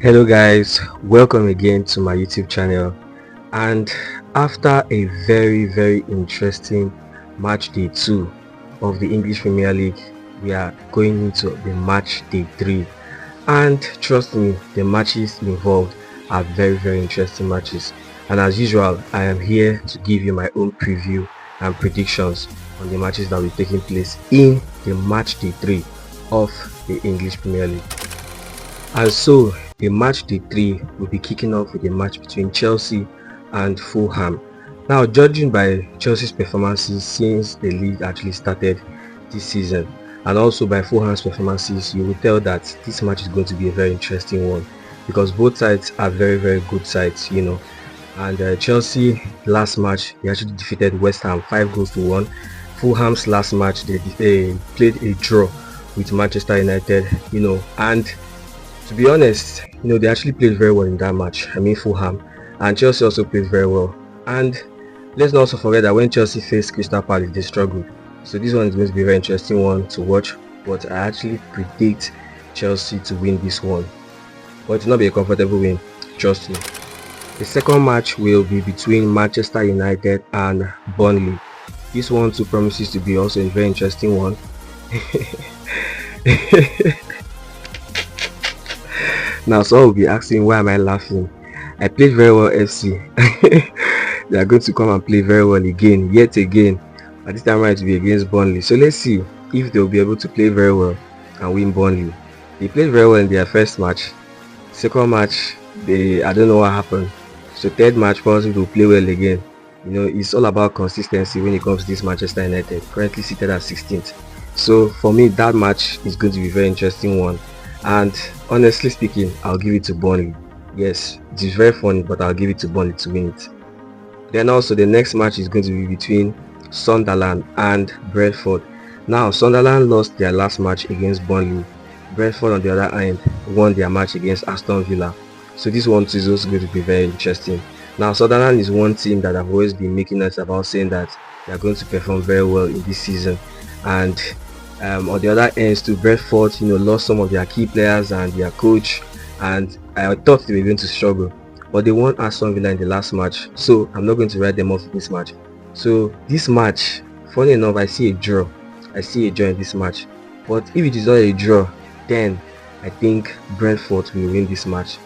Hello guys, welcome again to my YouTube channel. And after a very interesting match day 2 of the English Premier League, we are going into the match day 3, and trust me, the matches involved are very interesting matches. And as usual, I am here to give you my own preview and predictions on the matches that will be taking place in the match day 3 of the English Premier League. And so the match day 3 will be kicking off with a match between Chelsea and Fulham. Now, judging by Chelsea's performances since the league actually started this season, and also by Fulham's performances, you will tell that this match is going to be a very interesting one, because both sides are very good sides. And Chelsea last match, they actually defeated West Ham 5 goals to 1. Fulham's last match, they played a draw with Manchester United, and to be honest, they actually played very well in that match. I mean, Fulham, and Chelsea also played very well. And let's not also forget that when Chelsea faced Crystal Palace, they struggled. So this one is going to be a very interesting one to watch. But I actually predict Chelsea to win this one. But it will not be a comfortable win, trust me. The second match will be between Manchester United and Burnley. This one too promises to be also a very interesting one. Now, some will be asking, why am I laughing? I played very well FC. They are going to come and play very well again, yet again. But this time around to be against Burnley. So let's see if they'll be able to play very well and win Burnley. They played very well in their first match. Second match, I don't know what happened. So third match, probably they'll play well again. It's all about consistency when it comes to this Manchester United, currently seated at 16th. So for me, that match is going to be a very interesting one. And honestly speaking, I'll give it to Burnley. Yes, it is very funny, but I'll give it to Burnley to win it. Then also the next match is going to be between Sunderland and Brentford. Now, Sunderland lost their last match against Burnley. Brentford on the other hand won their match against Aston Villa. So this one is also going to be very interesting. Now, Sunderland is one team that I've always been making us about, saying that they are going to perform very well in this season. And on the other end, to Brentford, lost some of their key players and their coach, and I thought they were going to struggle, but they won Aston Villa in the last match, so I'm not going to write them off in this match. So this match, funny enough, I see a draw in this match, but if it is not a draw, then I think Brentford will win this match.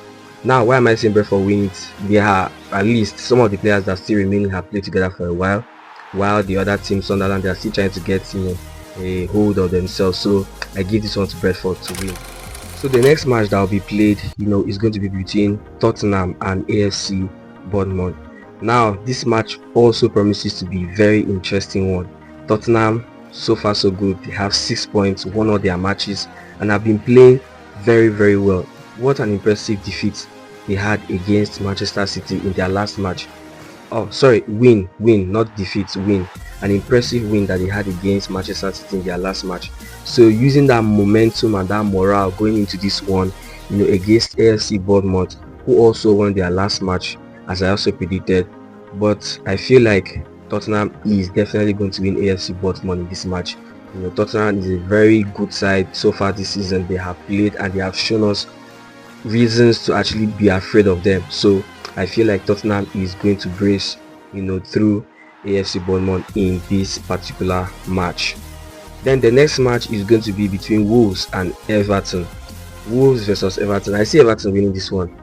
Now, why am I saying Brentford win it? They are, at least some of the players that still remaining, have played together for a while the other team, Sunderland, they are still trying to get a hold of themselves. So I give this one to Brentford to win. So the next match that will be played, is going to be between Tottenham and AFC Bournemouth. Now, this match also promises to be a very interesting one. Tottenham, so far so good. They have 6 points, won all their matches, and have been playing very well. What an impressive defeat they had against Manchester City in their last match. Oh, sorry, win, not defeat, win. An impressive win that they had against Manchester City in their last match. So using that momentum and that morale going into this one, against AFC Bournemouth, who also won their last match, as I also predicted. But I feel like Tottenham is definitely going to win AFC Bournemouth in this match. Tottenham is a very good side so far this season. They have played and they have shown us reasons to actually be afraid of them. So I feel like Tottenham is going to brace, through AFC Bournemouth in this particular match. Then the next match is going to be between Wolves and Everton. Wolves versus Everton. I see Everton winning this one.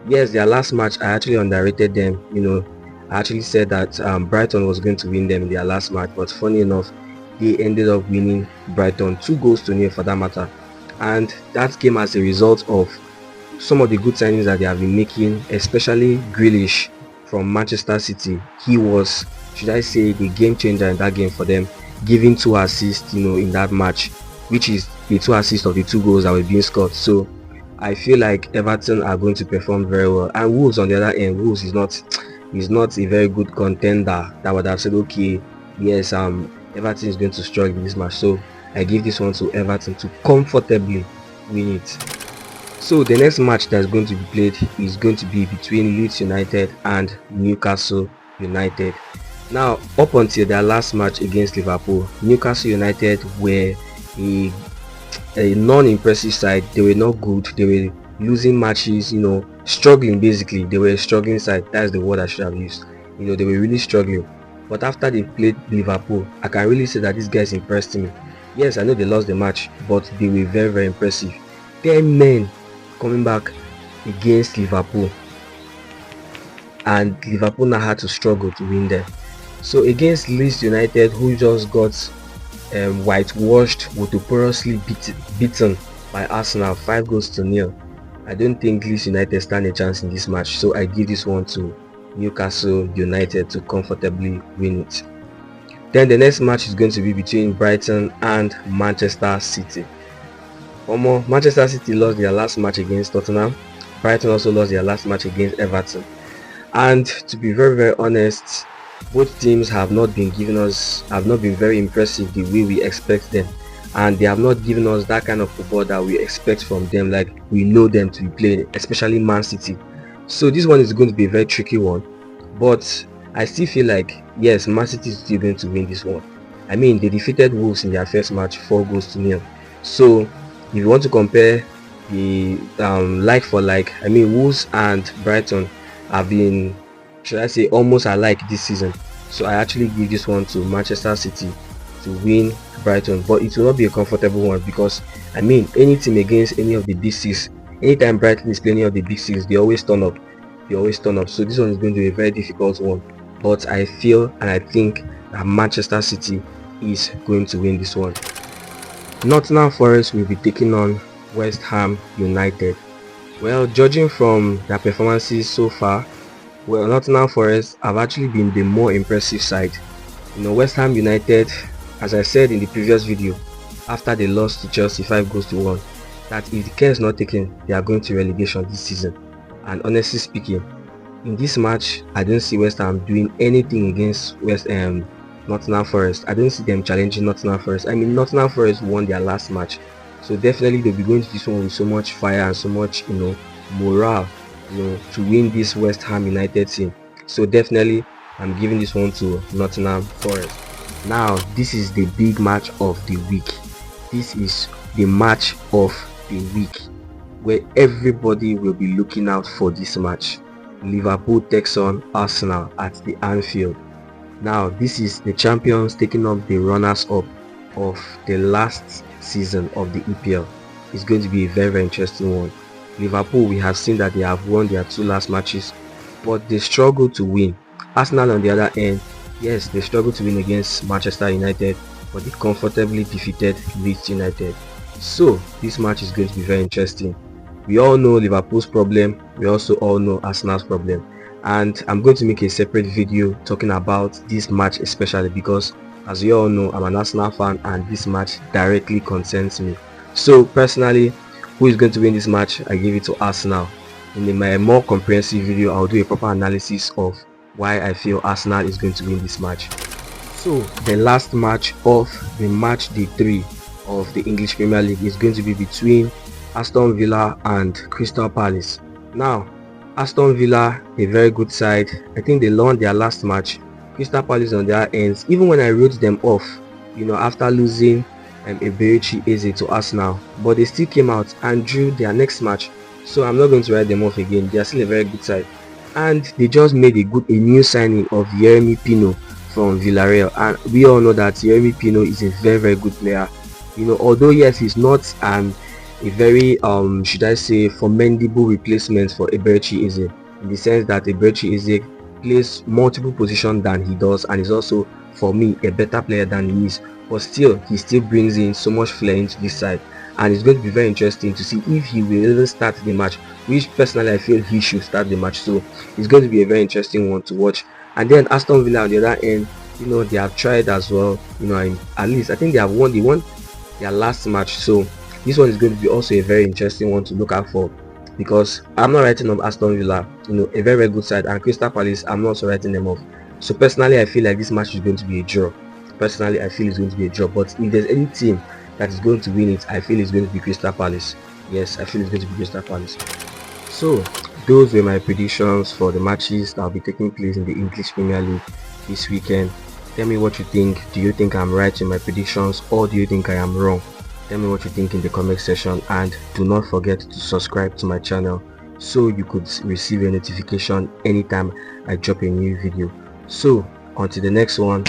Yes, their last match, I actually underrated them. I actually said that Brighton was going to win them in their last match, but funny enough, they ended up winning Brighton 2 goals to 0 for that matter. And that came as a result of some of the good signings that they have been making, especially Grealish from Manchester City. He was, should I say, the game changer in that game for them, giving 2 assists, in that match, which is the 2 assists of the 2 goals that were being scored. So I feel like Everton are going to perform very well. And Wolves, on the other end, Wolves is not a very good contender that would have said, okay, yes, Everton is going to struggle in this match. So I give this one to Everton to comfortably win it. So the next match that's going to be played is going to be between Leeds United and Newcastle United. Now, up until their last match against Liverpool, Newcastle United were a a non-impressive side. They were not good. They were losing matches, struggling basically. They were a struggling side. That's the word I should have used. They were really struggling. But after they played Liverpool, I can really say that these guys impressed me. Yes, I know they lost the match, but they were very, very impressive. 10 men coming back against Liverpool, and Liverpool now had to struggle to win them. So against Leeds United, who just got whitewashed, porously beaten by Arsenal 5 goals to nil, I don't think Leeds United stand a chance in this match. So I give this one to Newcastle United to comfortably win it. Then the next match is going to be between Brighton and Manchester City. Manchester City lost their last match against Tottenham. Brighton also lost their last match against Everton. And to be very, very honest, both teams have not been very impressive the way we expect them, and they have not given us that kind of football that we expect from them, like we know them to be playing, especially Man City. So this one is going to be a very tricky one, but I still feel like, yes, Man City is still going to win this one. I mean, they defeated Wolves in their first match 4 goals to nil. So if you want to compare the like for like, I mean, Wolves and Brighton have been, should I say, almost alike this season. So I actually give this one to Manchester City to win Brighton, but it will not be a comfortable one, because I mean, any team against any of the big six, anytime Brighton is playing any of the big six, they always turn up. So this one is going to be a very difficult one, but I feel and I think that Manchester City is going to win this one. Nottingham Forest will be taking on West Ham United. Well, judging from their performances so far, Nottingham Forest have actually been the more impressive side. West Ham United, as I said in the previous video, after they lost to Chelsea 5 goals to 1, that if the care is not taken, they are going to relegation this season. And honestly speaking, in this match, I don't see West Ham doing anything against Nottingham Forest. I don't see them challenging Nottingham Forest. I mean, Nottingham Forest won their last match, so definitely they'll be going to this one with so much fire and so much morale to win this West Ham United team. So definitely I'm giving this one to Nottingham Forest. Now this is the big match of the week. This is the match of the week where everybody will be looking out for this match. Liverpool takes on Arsenal at the Anfield. Now this is the champions taking up the runners up of the last season of the EPL. It's going to be a very, very interesting one. Liverpool, we have seen that they have won their 2 last matches, but they struggle to win. Arsenal on the other end, yes, they struggle to win against Manchester United, but they comfortably defeated Leeds United. So this match is going to be very interesting. We all know Liverpool's problem, we also all know Arsenal's problem, and I'm going to make a separate video talking about this match especially, because as you all know, I'm an Arsenal fan and this match directly concerns me. So personally, who is going to win this match? I give it to Arsenal. In my more comprehensive video, I'll do a proper analysis of why I feel Arsenal is going to win this match. So the last match of the match day 3 of the English Premier League is going to be between Aston Villa and Crystal Palace. Now Aston Villa, a very good side. I think they won their last match. Crystal Palace on their ends, even when I wrote them off, after losing Eberechi Eze to Arsenal, but they still came out and drew their next match. So I'm not going to write them off again. They are still a very good side, and they just made a new signing of Yeremy Pino from Villarreal, and we all know that Yeremy Pino is a very, very good player. Although yes, he's not a very should I say formidable replacement for Eberechi Eze, in the sense that Eberechi Eze plays multiple positions than he does, and is also, for me, a better player than he is. But still, he still brings in so much flair into this side, and it's going to be very interesting to see if he will even start the match, which personally I feel he should start the match. So it's going to be a very interesting one to watch. And then Aston Villa on the other end, they have tried as well. At least I think they won their last match. So this one is going to be also a very interesting one to look out for, because I'm not writing off Aston Villa, a very, very good side, and Crystal Palace, I'm not also writing them off. So personally, I feel like this match is going to be a draw. Personally, I feel it's going to be a draw. But if there's any team that is going to win it, I feel it's going to be Crystal Palace. Yes, I feel it's going to be Crystal Palace. So those were my predictions for the matches that will be taking place in the English Premier League this weekend. Tell me what you think. Do you think I'm right in my predictions, or do you think I am wrong? Tell me what you think in the comment section, and do not forget to subscribe to my channel so you could receive a notification anytime I drop a new video. So until the next one.